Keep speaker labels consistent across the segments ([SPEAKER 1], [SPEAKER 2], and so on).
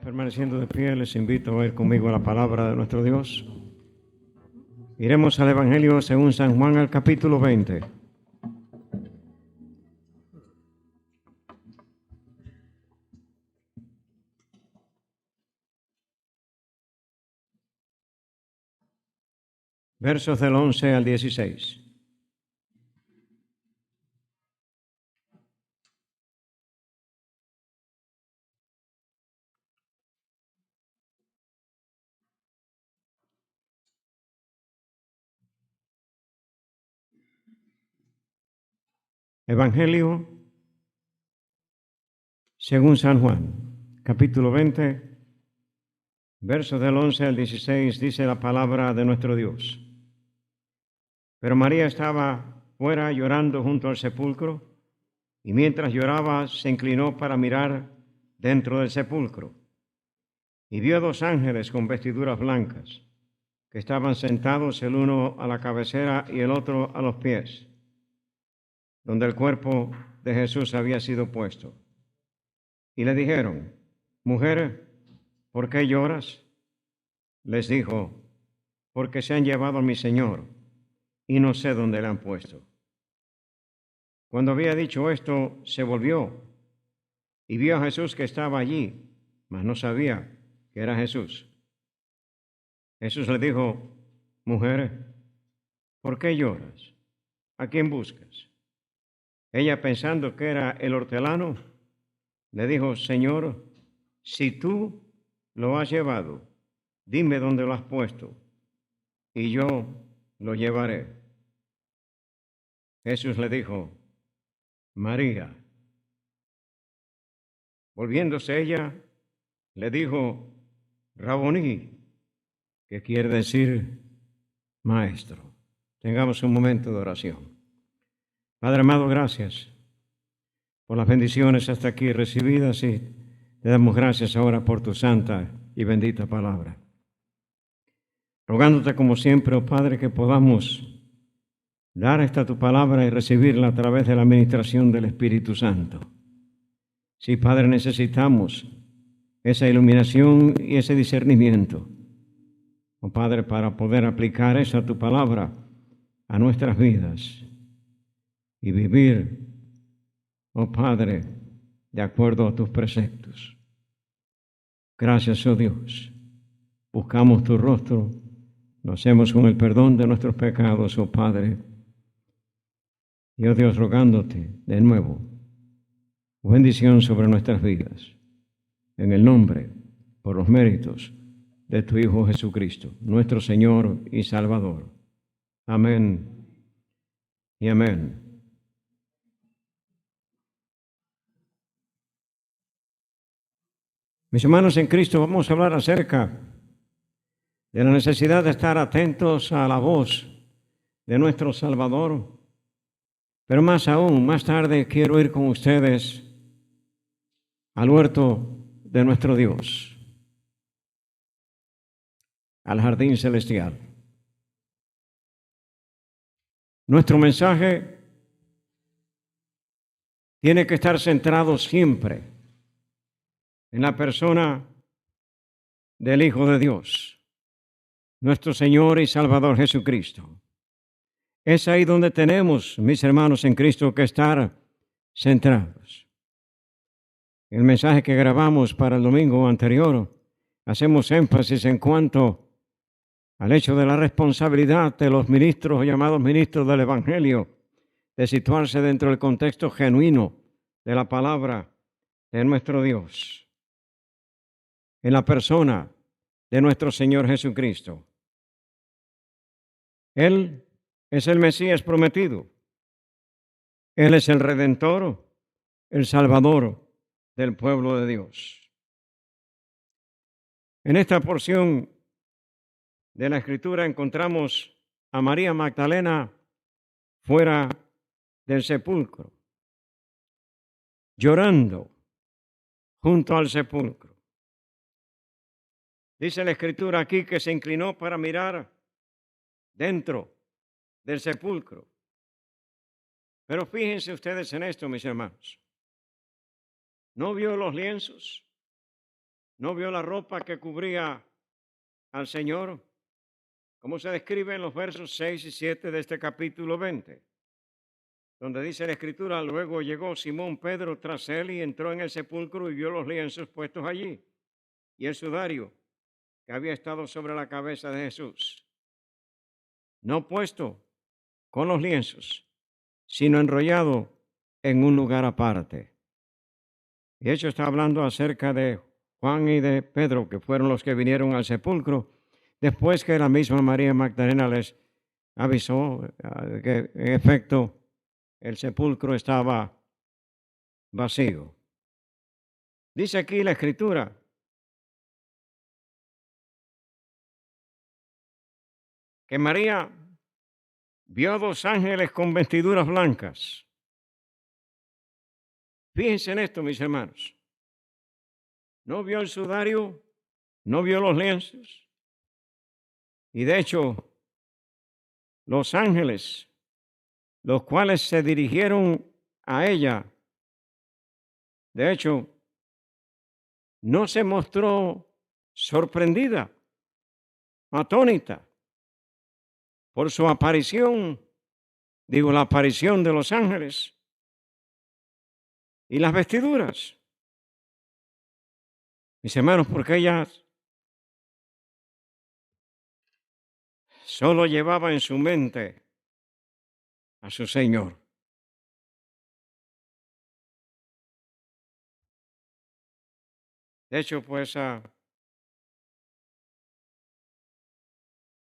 [SPEAKER 1] Permaneciendo de pie, les invito a ver conmigo la palabra de nuestro Dios. Iremos al Evangelio según San Juan, al capítulo 20. Versos del 11 al 16. Evangelio según San Juan, capítulo 20, versos del 11 al 16, dice la palabra de nuestro Dios. Pero María estaba fuera llorando junto al sepulcro, y mientras lloraba se inclinó para mirar dentro del sepulcro, y vio dos ángeles con vestiduras blancas, que estaban sentados el uno a la cabecera y el otro a los pies, donde el cuerpo de Jesús había sido puesto. Y le dijeron: Mujer, ¿por qué lloras? Les dijo: Porque se han llevado a mi Señor, y no sé dónde le han puesto. Cuando había dicho esto, se volvió y vio a Jesús que estaba allí, mas no sabía que era Jesús. Jesús le dijo: Mujer, ¿por qué lloras? ¿A quién buscas? Ella, pensando que era el hortelano, le dijo: Señor, si tú lo has llevado, dime dónde lo has puesto, y yo lo llevaré. Jesús le dijo: María. Volviéndose ella, le dijo: Raboní, que quiere decir maestro. Tengamos un momento de oración. Padre amado, gracias por las bendiciones hasta aquí recibidas, y te damos gracias ahora por tu santa y bendita palabra. Rogándote como siempre, oh Padre, que podamos dar esta tu palabra y recibirla a través de la administración del Espíritu Santo. Sí, Padre, necesitamos esa iluminación y ese discernimiento, oh Padre, para poder aplicar esa tu palabra a nuestras vidas y vivir, oh Padre, de acuerdo a tus preceptos. Gracias, oh Dios. Buscamos tu rostro, lo hacemos con el perdón de nuestros pecados, oh Padre. Y, oh Dios, rogándote de nuevo bendición sobre nuestras vidas, en el nombre, por los méritos de tu Hijo Jesucristo, nuestro Señor y Salvador. Amén y amén. Mis hermanos en Cristo, vamos a hablar acerca de la necesidad de estar atentos a la voz de nuestro Salvador. Pero más aún, más tarde quiero ir con ustedes al huerto de nuestro Dios, al jardín celestial. Nuestro mensaje tiene que estar centrado siempre en la persona del Hijo de Dios, nuestro Señor y Salvador Jesucristo. Es ahí donde tenemos, mis hermanos en Cristo, que estar centrados. En el mensaje que grabamos para el domingo anterior, hacemos énfasis en cuanto al hecho de la responsabilidad de los ministros, llamados ministros del Evangelio, de situarse dentro del contexto genuino de la palabra de nuestro Dios, en la persona de nuestro Señor Jesucristo. Él es el Mesías prometido. Él es el Redentor, el Salvador del pueblo de Dios. En esta porción de la Escritura encontramos a María Magdalena fuera del sepulcro, llorando junto al sepulcro. Dice la Escritura aquí que se inclinó para mirar dentro del sepulcro. Pero fíjense ustedes en esto, mis hermanos. ¿No vio los lienzos? ¿No vio la ropa que cubría al Señor? ¿Cómo se describe en los versos 6 y 7 de este capítulo 20? Donde dice la Escritura: luego llegó Simón Pedro tras él y entró en el sepulcro y vio los lienzos puestos allí y el sudario que había estado sobre la cabeza de Jesús, no puesto con los lienzos, sino enrollado en un lugar aparte. Y eso está hablando acerca de Juan y de Pedro, que fueron los que vinieron al sepulcro después que la misma María Magdalena les avisó que en efecto el sepulcro estaba vacío. Dice aquí la Escritura que María vio a dos ángeles con vestiduras blancas. Fíjense en esto, mis hermanos. No vio el sudario, no vio los lienzos. Y de hecho, los ángeles, los cuales se dirigieron a ella, de hecho, no se mostró sorprendida, atónita por su aparición, la aparición de los ángeles y las vestiduras. Mis hermanos, porque ella solo llevaba en su mente a su Señor. De hecho, pues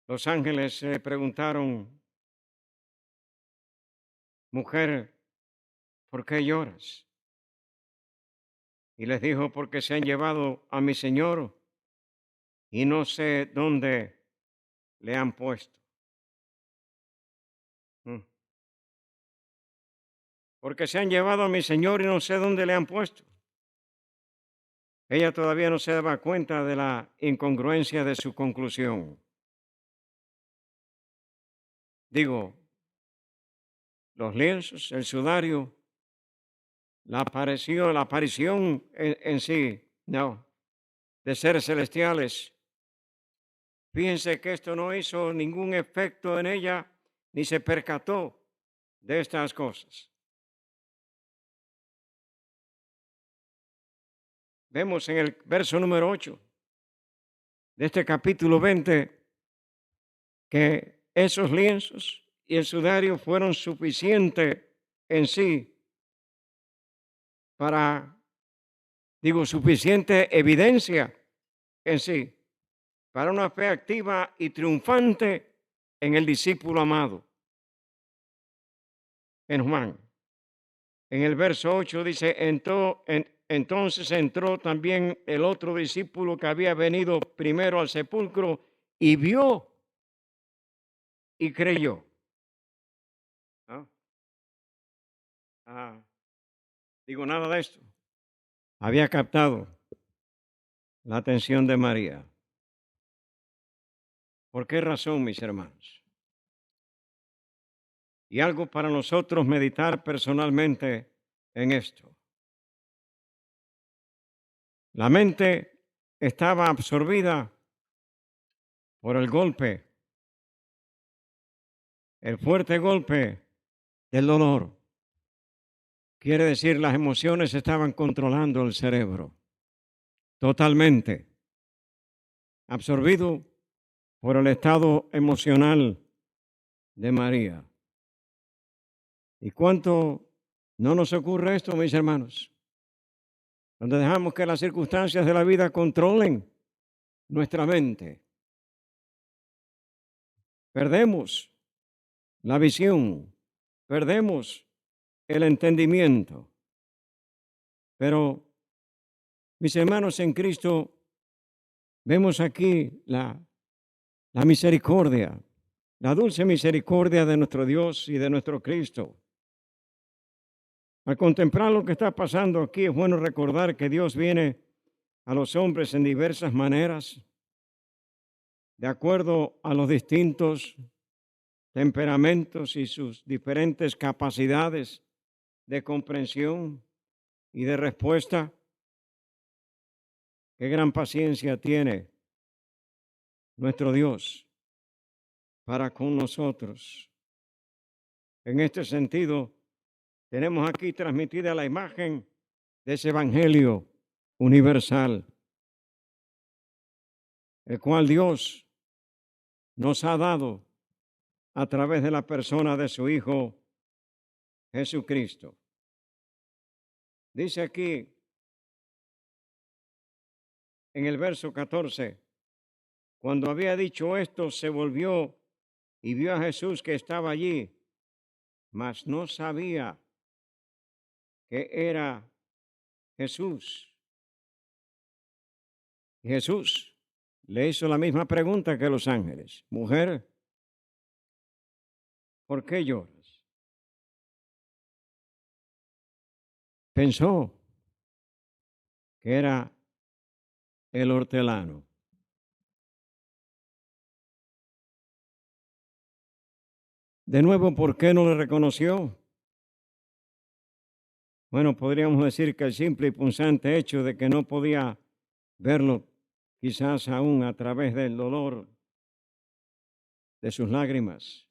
[SPEAKER 1] los ángeles le preguntaron: mujer, ¿por qué lloras? Y les dijo: porque se han llevado a mi Señor y no sé dónde le han puesto. Porque se han llevado a mi Señor y no sé dónde le han puesto. Ella todavía no se daba cuenta de la incongruencia de su conclusión. Los lienzos, el sudario, la aparición en sí, no, de seres celestiales. Fíjense que esto no hizo ningún efecto en ella, ni se percató de estas cosas. Vemos en el verso número 8 de este capítulo 20 que esos lienzos y el sudario fueron suficientes en sí suficiente evidencia en sí para una fe activa y triunfante en el discípulo amado. En Juan, en el verso 8 dice: entonces entró también el otro discípulo que había venido primero al sepulcro y vio y creyó. Nada de esto había captado la atención de María. ¿Por qué razón, mis hermanos? Y algo para nosotros meditar personalmente en esto. La mente estaba absorbida por el golpe, el fuerte golpe del dolor. Quiere decir, las emociones estaban controlando el cerebro totalmente, absorbido por el estado emocional de María. ¿Y cuánto no nos ocurre esto, mis hermanos? Donde dejamos que las circunstancias de la vida controlen nuestra mente. Perdemos la visión, perdemos el entendimiento. Pero, mis hermanos en Cristo, vemos aquí la misericordia, la dulce misericordia de nuestro Dios y de nuestro Cristo. Al contemplar lo que está pasando aquí, es bueno recordar que Dios viene a los hombres en diversas maneras, de acuerdo a los distintos temperamentos y sus diferentes capacidades de comprensión y de respuesta. Qué gran paciencia tiene nuestro Dios para con nosotros. En este sentido, tenemos aquí transmitida la imagen de ese evangelio universal, el cual Dios nos ha dado a través de la persona de su Hijo Jesucristo. Dice aquí en el verso 14, cuando había dicho esto, se volvió y vio a Jesús que estaba allí, mas no sabía que era Jesús. Y Jesús le hizo la misma pregunta que los ángeles: mujer, ¿por qué lloras? Pensó que era el hortelano. De nuevo, ¿por qué no le reconoció? Bueno, podríamos decir que el simple y punzante hecho de que no podía verlo, quizás aún a través del dolor de sus lágrimas,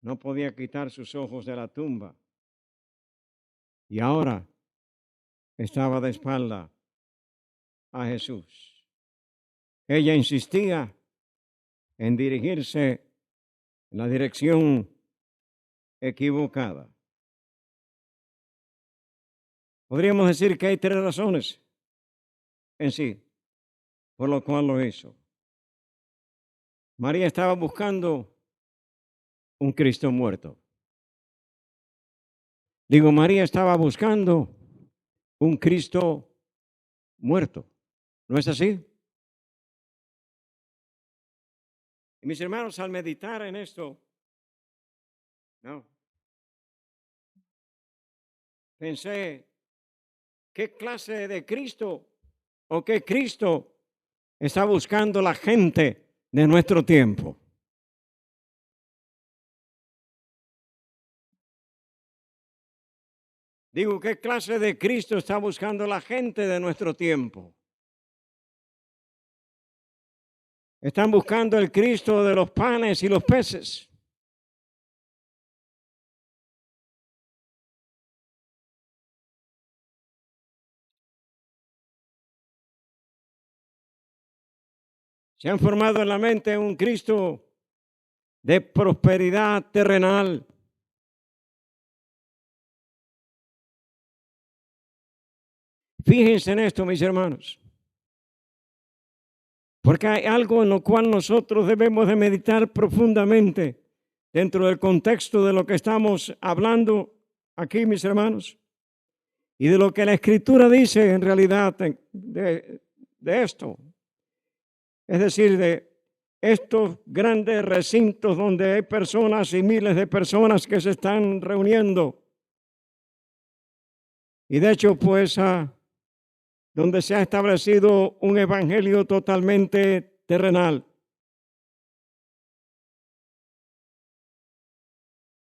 [SPEAKER 1] no podía quitar sus ojos de la tumba. Y ahora estaba de espalda a Jesús. Ella insistía en dirigirse en la dirección equivocada. Podríamos decir que hay tres razones en sí por lo cual lo hizo. María estaba buscando un Cristo muerto. Digo, María estaba buscando un Cristo muerto. ¿No es así? Y mis hermanos, al meditar en esto, pensé, ¿qué clase de Cristo o qué Cristo está buscando la gente de nuestro tiempo? Digo, ¿qué clase de Cristo está buscando la gente de nuestro tiempo? Están buscando el Cristo de los panes y los peces. Se han formado en la mente un Cristo de prosperidad terrenal. Fíjense en esto, mis hermanos, porque hay algo en lo cual nosotros debemos de meditar profundamente dentro del contexto de lo que estamos hablando aquí, mis hermanos, y de lo que la Escritura dice en realidad de esto. Es decir, de estos grandes recintos donde hay personas y miles de personas que se están reuniendo. Y de hecho, pues, donde se ha establecido un evangelio totalmente terrenal.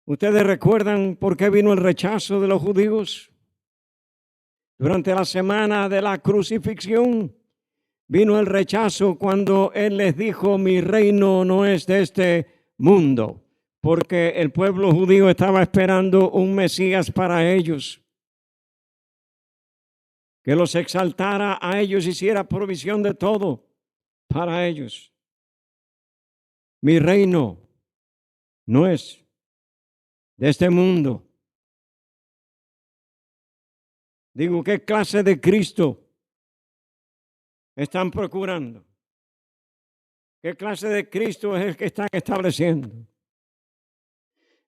[SPEAKER 1] ¿Ustedes recuerdan por qué vino el rechazo de los judíos? Durante la semana de la crucifixión vino el rechazo cuando Él les dijo: mi reino no es de este mundo, porque el pueblo judío estaba esperando un Mesías para ellos, que los exaltara a ellos, hiciera provisión de todo para ellos. Mi reino no es de este mundo. Digo, ¿qué clase de Cristo están procurando? ¿Qué clase de Cristo es el que están estableciendo?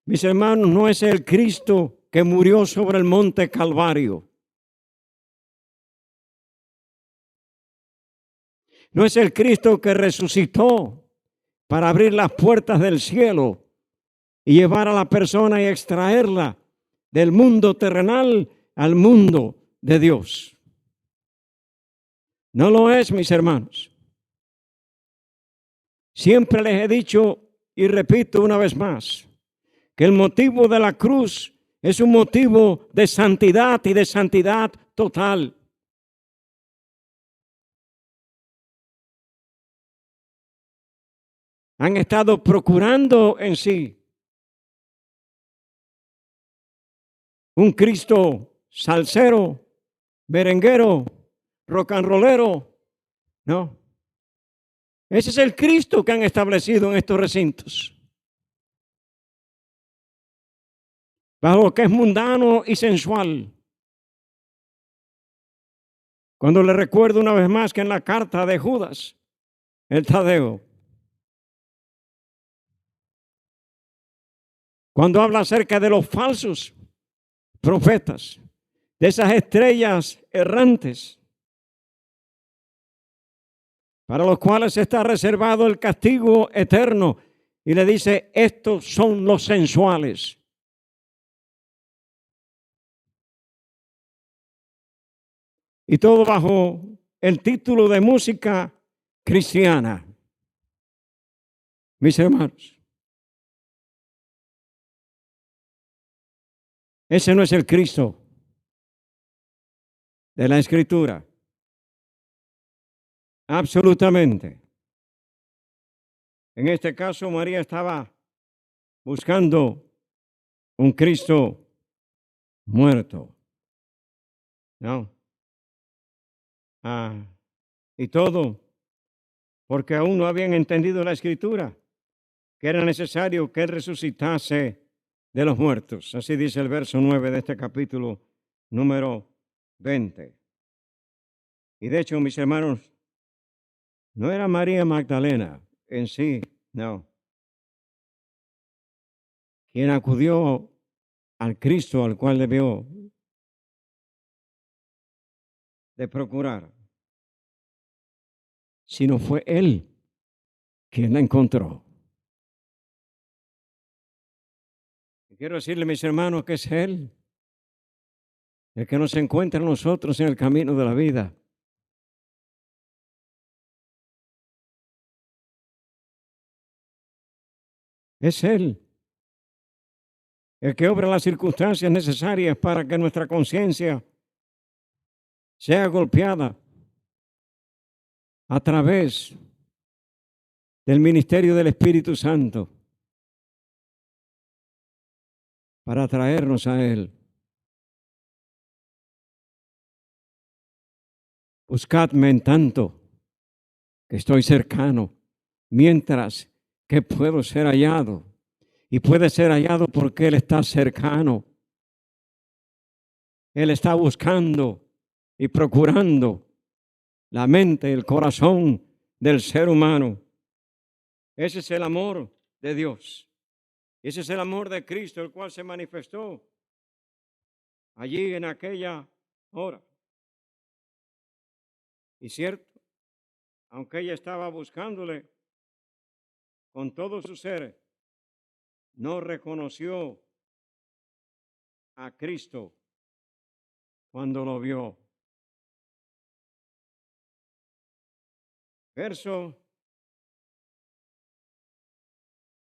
[SPEAKER 1] Mis hermanos, no es el Cristo que murió sobre el monte Calvario. No es el Cristo que resucitó para abrir las puertas del cielo y llevar a la persona y extraerla del mundo terrenal al mundo de Dios. No lo es, mis hermanos. Siempre les he dicho y repito una vez más, que el motivo de la cruz es un motivo de santidad y de santidad total. Han estado procurando en sí un Cristo salsero, merenguero, rock and rollero. No. Ese es el Cristo que han establecido en estos recintos. Bajo lo que es mundano y sensual. Cuando le recuerdo una vez más que en la carta de Judas, el Tadeo, cuando habla acerca de los falsos profetas, de esas estrellas errantes, para los cuales está reservado el castigo eterno, y le dice, estos son los sensuales. Y todo bajo el título de música cristiana. Mis hermanos, ese no es el Cristo de la Escritura. Absolutamente. En este caso, María estaba buscando un Cristo muerto. ¿No? Y todo porque aún no habían entendido la Escritura, que era necesario que Él resucitase de los muertos. Así dice el verso 9 de este capítulo número 20. Y de hecho, mis hermanos, no era María Magdalena en sí, no. Quien acudió al Cristo al cual debió de procurar, sino fue Él quien la encontró. Y quiero decirle, mis hermanos, que es Él el que nos encuentra a nosotros en el camino de la vida. Es Él el que obra las circunstancias necesarias para que nuestra conciencia sea golpeada a través del ministerio del Espíritu Santo para traernos a Él. Buscadme en tanto que estoy cercano, mientras que puedo ser hallado. Y puede ser hallado porque Él está cercano. Él está buscando y procurando la mente, el corazón del ser humano. Ese es el amor de Dios. Ese es el amor de Cristo, el cual se manifestó allí en aquella hora. Y cierto, aunque ella estaba buscándole con todo su ser, no reconoció a Cristo cuando lo vio. Verso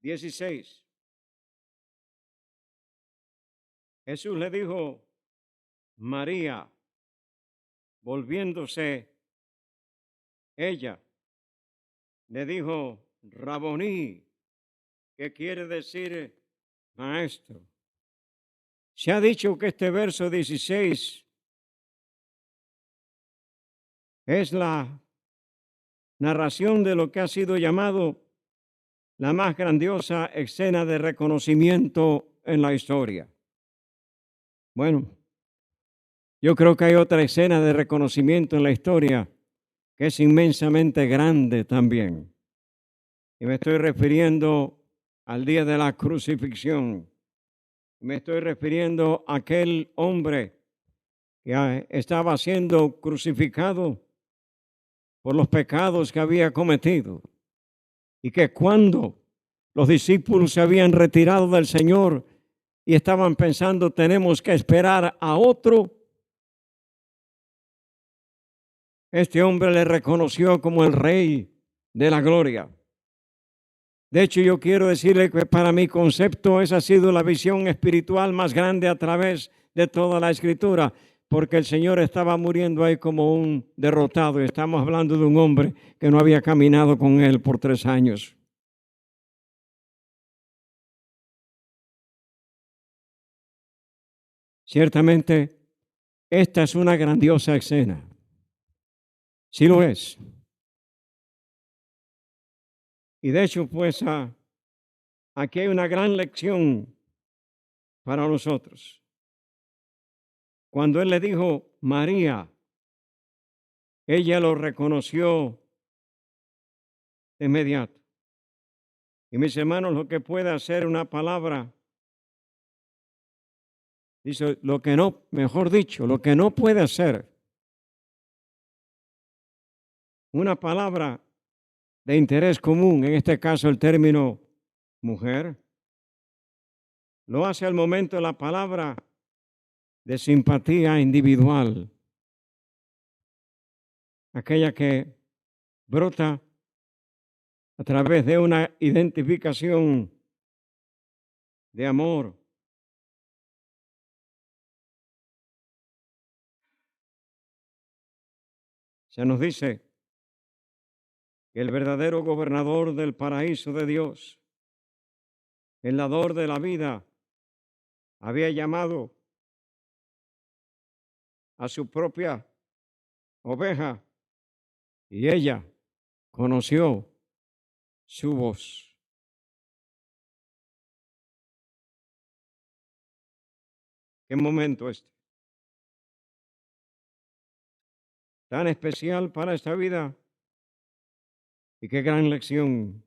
[SPEAKER 1] 16. Jesús le dijo, María, volviéndose ella, le dijo, Raboní, que quiere decir maestro. Se ha dicho que este verso 16 es la narración de lo que ha sido llamado la más grandiosa escena de reconocimiento en la historia. Bueno, yo creo que hay otra escena de reconocimiento en la historia que es inmensamente grande también. Y me estoy refiriendo al día de la crucifixión. Me estoy refiriendo a aquel hombre que estaba siendo crucificado por los pecados que había cometido. Y que cuando los discípulos se habían retirado del Señor y estaban pensando, tenemos que esperar a otro, este hombre le reconoció como el Rey de la Gloria. De hecho, yo quiero decirle que para mi concepto esa ha sido la visión espiritual más grande a través de toda la Escritura, porque el Señor estaba muriendo ahí como un derrotado y estamos hablando de un hombre que no había caminado con Él por 3 años. Ciertamente, esta es una grandiosa escena. Sí lo es. Y de hecho, pues aquí hay una gran lección para nosotros. Cuando Él le dijo María, ella lo reconoció de inmediato. Y mis hermanos, lo que puede hacer una palabra, dice, lo que no, mejor dicho, lo que no puede hacer una palabra de interés común, en este caso el término mujer, lo hace al momento la palabra de simpatía individual, aquella que brota a través de una identificación de amor. Se nos dice que el verdadero gobernador del paraíso de Dios, el dador de la vida, había llamado a su propia oveja y ella conoció su voz. ¿Qué momento este? Tan especial para esta vida y qué gran lección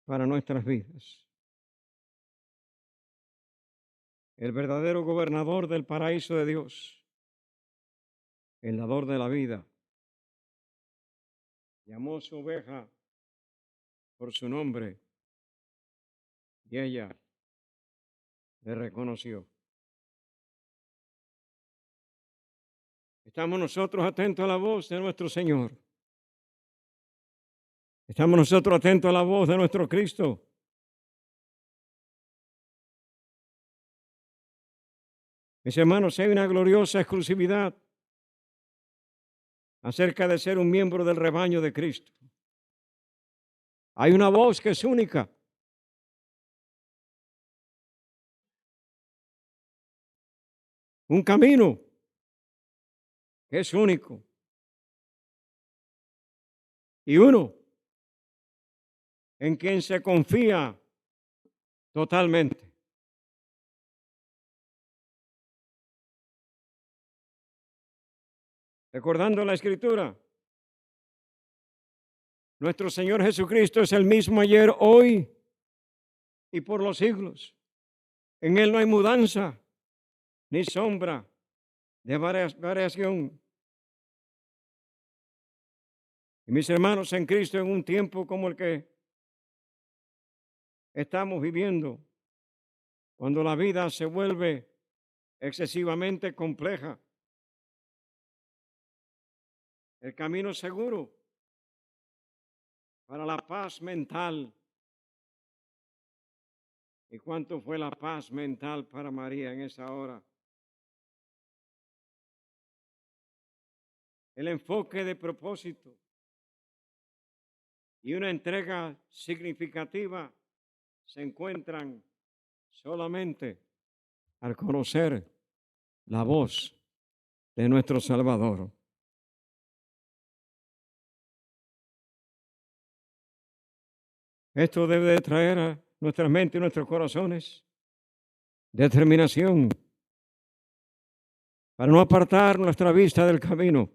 [SPEAKER 1] para nuestras vidas. El verdadero gobernador del paraíso de Dios, el dador de la vida, llamó a su oveja por su nombre y ella le reconoció. ¿Estamos nosotros atentos a la voz de nuestro Señor? ¿Estamos nosotros atentos a la voz de nuestro Cristo? Mis hermanos, hay una gloriosa exclusividad acerca de ser un miembro del rebaño de Cristo. Hay una voz que es única. Un camino que es único. Y uno en quien se confía totalmente. Recordando la Escritura, nuestro Señor Jesucristo es el mismo ayer, hoy y por los siglos. En Él no hay mudanza ni sombra de variación. Y mis hermanos en Cristo, en un tiempo como el que estamos viviendo, cuando la vida se vuelve excesivamente compleja, el camino seguro para la paz mental. ¿Y cuánto fue la paz mental para María en esa hora? El enfoque de propósito y una entrega significativa se encuentran solamente al conocer la voz de nuestro Salvador. Esto debe de traer a nuestra mente y nuestros corazones determinación para no apartar nuestra vista del camino,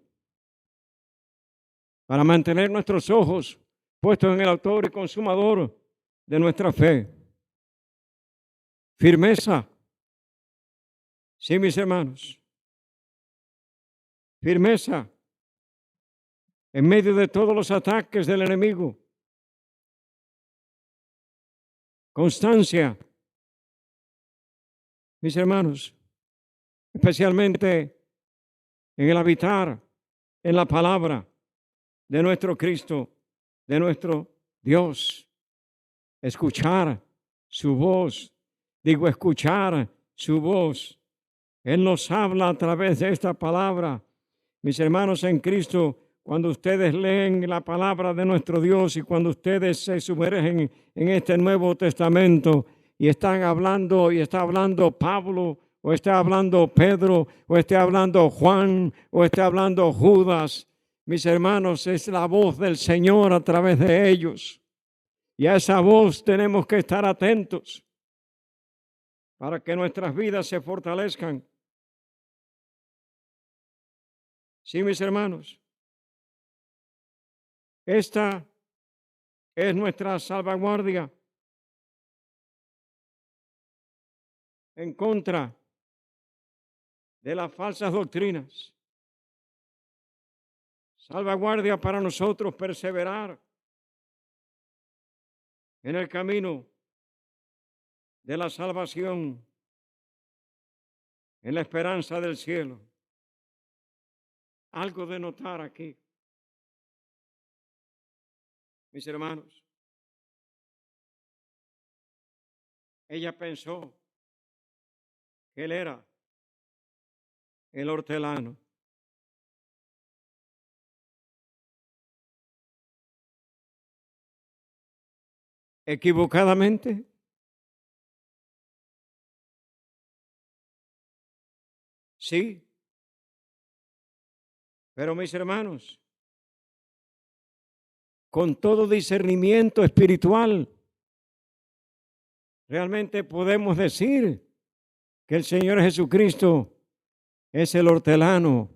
[SPEAKER 1] para mantener nuestros ojos puestos en el autor y consumador de nuestra fe. Firmeza. Sí, mis hermanos. Firmeza en medio de todos los ataques del enemigo. Constancia. Mis hermanos, especialmente en el habitar en la palabra de nuestro Cristo, de nuestro Dios escuchar su voz. Digo, escuchar su voz. Él nos habla a través de esta palabra. Mis hermanos en Cristo, cuando ustedes leen la palabra de nuestro Dios y cuando ustedes se sumergen en este Nuevo Testamento y están hablando, y está hablando Pablo, o está hablando Pedro, o está hablando Juan, o está hablando Judas, mis hermanos, es la voz del Señor a través de ellos. Y a esa voz tenemos que estar atentos para que nuestras vidas se fortalezcan. Sí, mis hermanos, esta es nuestra salvaguardia en contra de las falsas doctrinas. Salvaguardia para nosotros perseverar en el camino de la salvación, en la esperanza del cielo. Algo de notar aquí, mis hermanos. Ella pensó que él era el hortelano. Equivocadamente. Sí. Pero mis hermanos, con todo discernimiento espiritual, realmente podemos decir que el Señor Jesucristo es el hortelano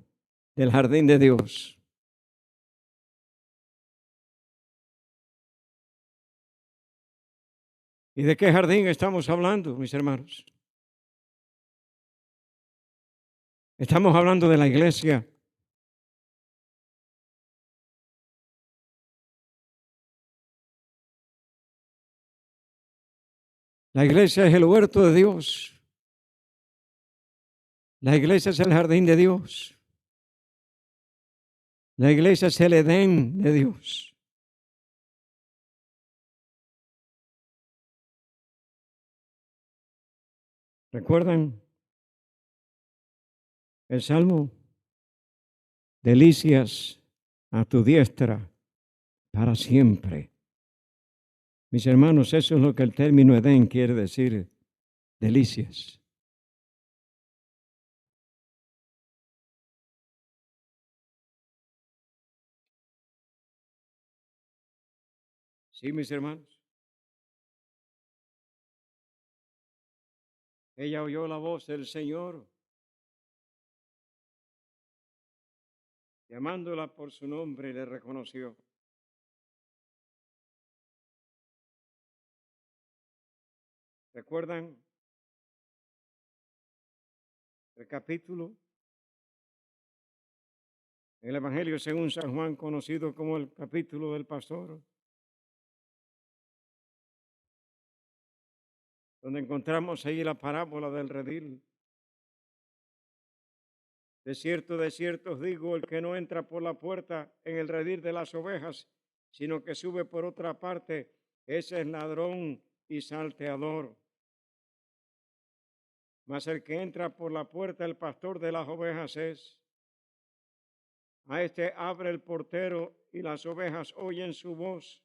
[SPEAKER 1] del jardín de Dios. ¿Y de qué jardín estamos hablando, mis hermanos? Estamos hablando de la iglesia. La iglesia es el huerto de Dios. La iglesia es el jardín de Dios. La iglesia es el Edén de Dios. ¿Recuerdan el Salmo? Delicias a tu diestra para siempre. Mis hermanos, eso es lo que el término Edén quiere decir, delicias. Sí, mis hermanos. Ella oyó la voz del Señor, llamándola por su nombre, y le reconoció. ¿Recuerdan el capítulo? El Evangelio según San Juan, conocido como el capítulo del pastor, donde encontramos ahí la parábola del redil. De cierto os digo, el que no entra por la puerta en el redil de las ovejas, sino que sube por otra parte, ese es ladrón y salteador. Mas el que entra por la puerta, el pastor de las ovejas es. A este abre el portero y las ovejas oyen su voz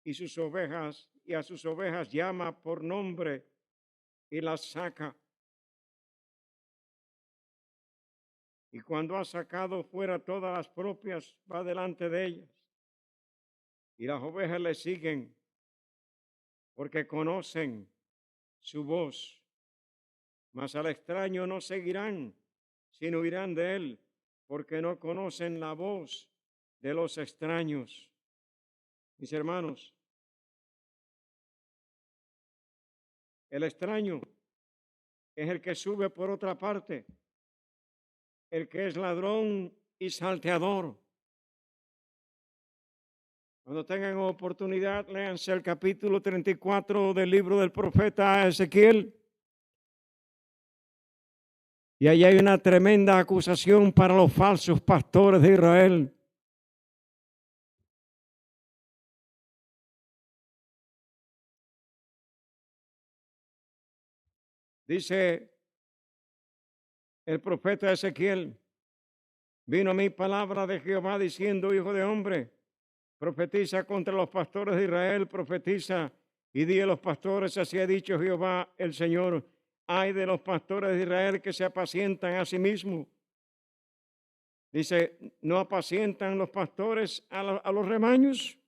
[SPEAKER 1] y a sus ovejas llama por nombre y las saca. Y cuando ha sacado fuera todas las propias, va delante de ellas. Y las ovejas le siguen porque conocen su voz. Mas al extraño no seguirán, sino irán de él, porque no conocen la voz de los extraños. Mis hermanos, el extraño es el que sube por otra parte, el que es ladrón y salteador. Cuando tengan oportunidad, léanse el capítulo 34 del libro del profeta Ezequiel. Y ahí hay una tremenda acusación para los falsos pastores de Israel. Dice el profeta Ezequiel: vino a mí palabra de Jehová diciendo, hijo de hombre, profetiza contra los pastores de Israel, profetiza y di a los pastores, así ha dicho Jehová el Señor, ay de los pastores de Israel que se apacientan a sí mismos. Dice, ¿no apacientan los pastores a los rebaños?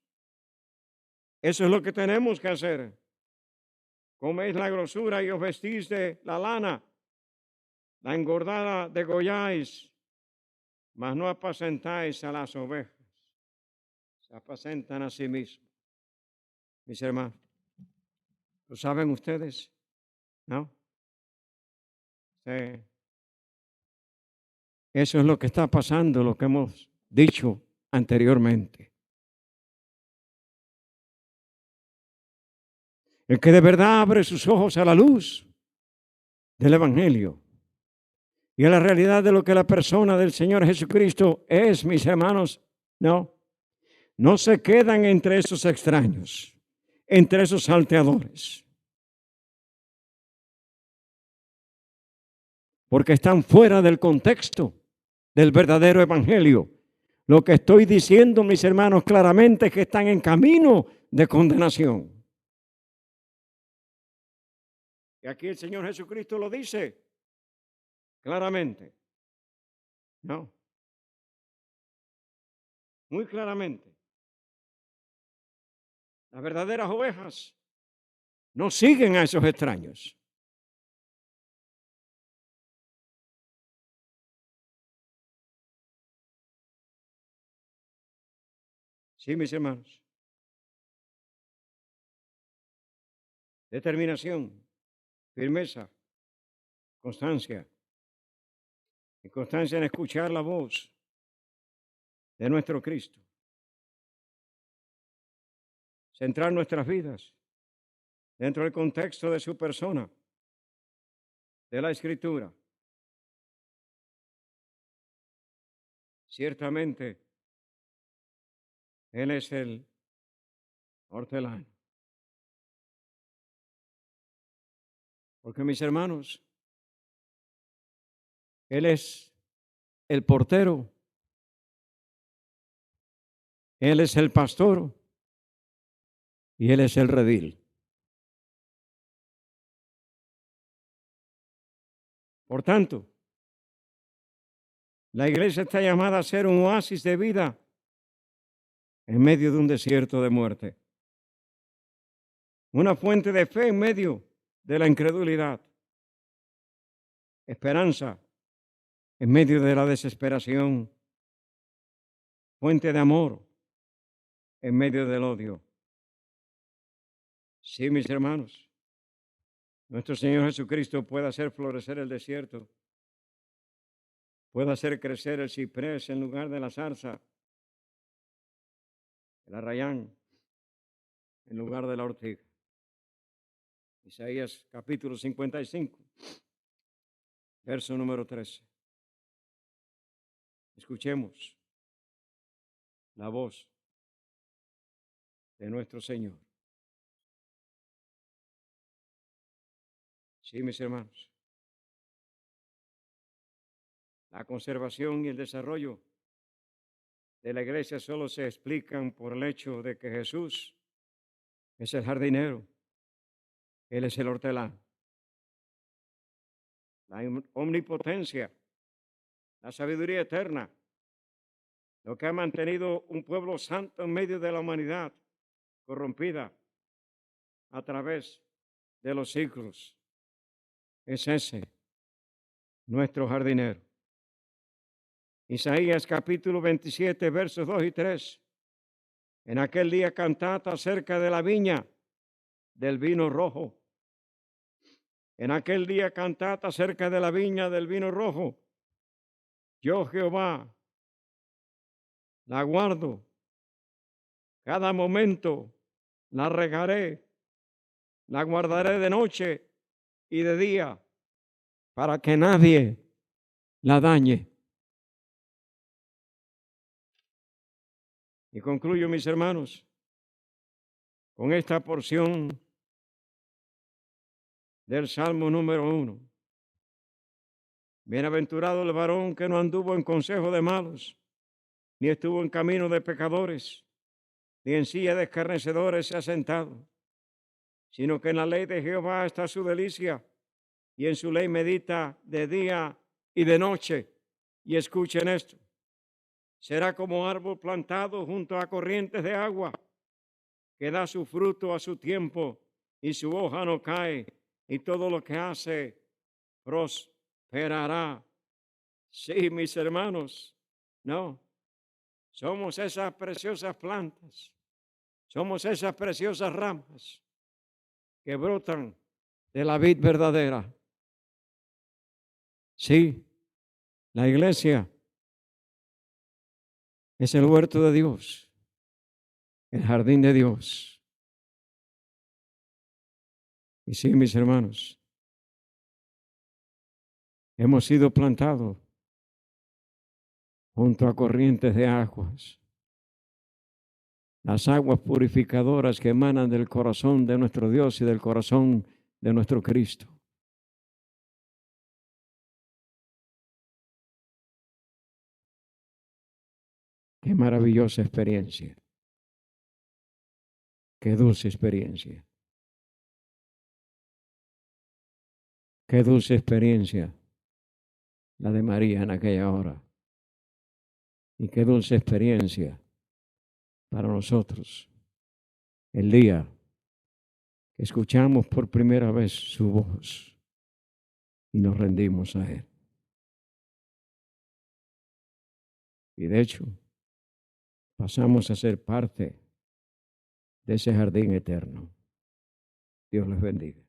[SPEAKER 1] Eso es lo que tenemos que hacer. Coméis la grosura y os vestís de la lana, la engordada degolláis, mas no apacentáis a las ovejas. Se apacentan a sí mismos. Mis hermanos, ¿lo saben ustedes? ¿No? Sí. Eso es lo que está pasando, lo que hemos dicho anteriormente. El que de verdad abre sus ojos a la luz del Evangelio y a la realidad de lo que la persona del Señor Jesucristo es, mis hermanos, no se quedan entre esos extraños, entre esos salteadores, porque están fuera del contexto del verdadero Evangelio. Lo que estoy diciendo, mis hermanos, claramente es que están en camino de condenación. Y aquí el Señor Jesucristo lo dice claramente. No. Muy claramente. Las verdaderas ovejas no siguen a esos extraños. Sí, mis hermanos. Determinación, firmeza, constancia. Y constancia en escuchar la voz de nuestro Cristo. Centrar nuestras vidas dentro del contexto de su persona, de la Escritura. Ciertamente, Él es el hortelano. Porque, mis hermanos, Él es el portero, Él es el pastor y Él es el redil. Por tanto, la iglesia está llamada a ser un oasis de vida en medio de un desierto de muerte. Una fuente de fe en medio de la incredulidad. Esperanza en medio de la desesperación. Fuente de amor en medio del odio. Sí, mis hermanos, nuestro Señor Jesucristo puede hacer florecer el desierto. Puede hacer crecer el ciprés en lugar de la zarza. El arrayán en lugar de la ortiga. Isaías capítulo 55, verso número 13. Escuchemos la voz de nuestro Señor. Sí, mis hermanos. La conservación y el desarrollo de la iglesia solo se explican por el hecho de que Jesús es el jardinero. Él es el hortelano. La omnipotencia, la sabiduría eterna, lo que ha mantenido un pueblo santo en medio de la humanidad corrompida a través de los siglos. Es ese, nuestro jardinero. Isaías capítulo 27, versos 2 y 3. En aquel día cantad acerca de la viña del vino rojo. En aquel día cantad acerca de la viña del vino rojo. Yo, Jehová, la guardo. Cada momento la regaré. La guardaré de noche y de día para que nadie la dañe. Y concluyo, mis hermanos, con esta porción del Salmo número 1. Bienaventurado el varón que no anduvo en consejo de malos, ni estuvo en camino de pecadores, ni en silla de escarnecedores se ha sentado, sino que en la ley de Jehová está su delicia, y en su ley medita de día y de noche. Y escuchen esto: será como árbol plantado junto a corrientes de agua, que da su fruto a su tiempo, y su hoja no cae, y todo lo que hace prosperará. Sí, mis hermanos, no, somos esas preciosas plantas, somos esas preciosas ramas que brotan de la vid verdadera. Sí, la iglesia es el huerto de Dios, el jardín de Dios. Y sí, mis hermanos, hemos sido plantados junto a corrientes de aguas, las aguas purificadoras que emanan del corazón de nuestro Dios y del corazón de nuestro Cristo. Qué maravillosa experiencia, qué dulce experiencia, qué dulce experiencia la de María en aquella hora, y qué dulce experiencia para nosotros el día que escuchamos por primera vez su voz y nos rendimos a Él. Y de hecho, pasamos a ser parte de ese jardín eterno. Dios les bendiga.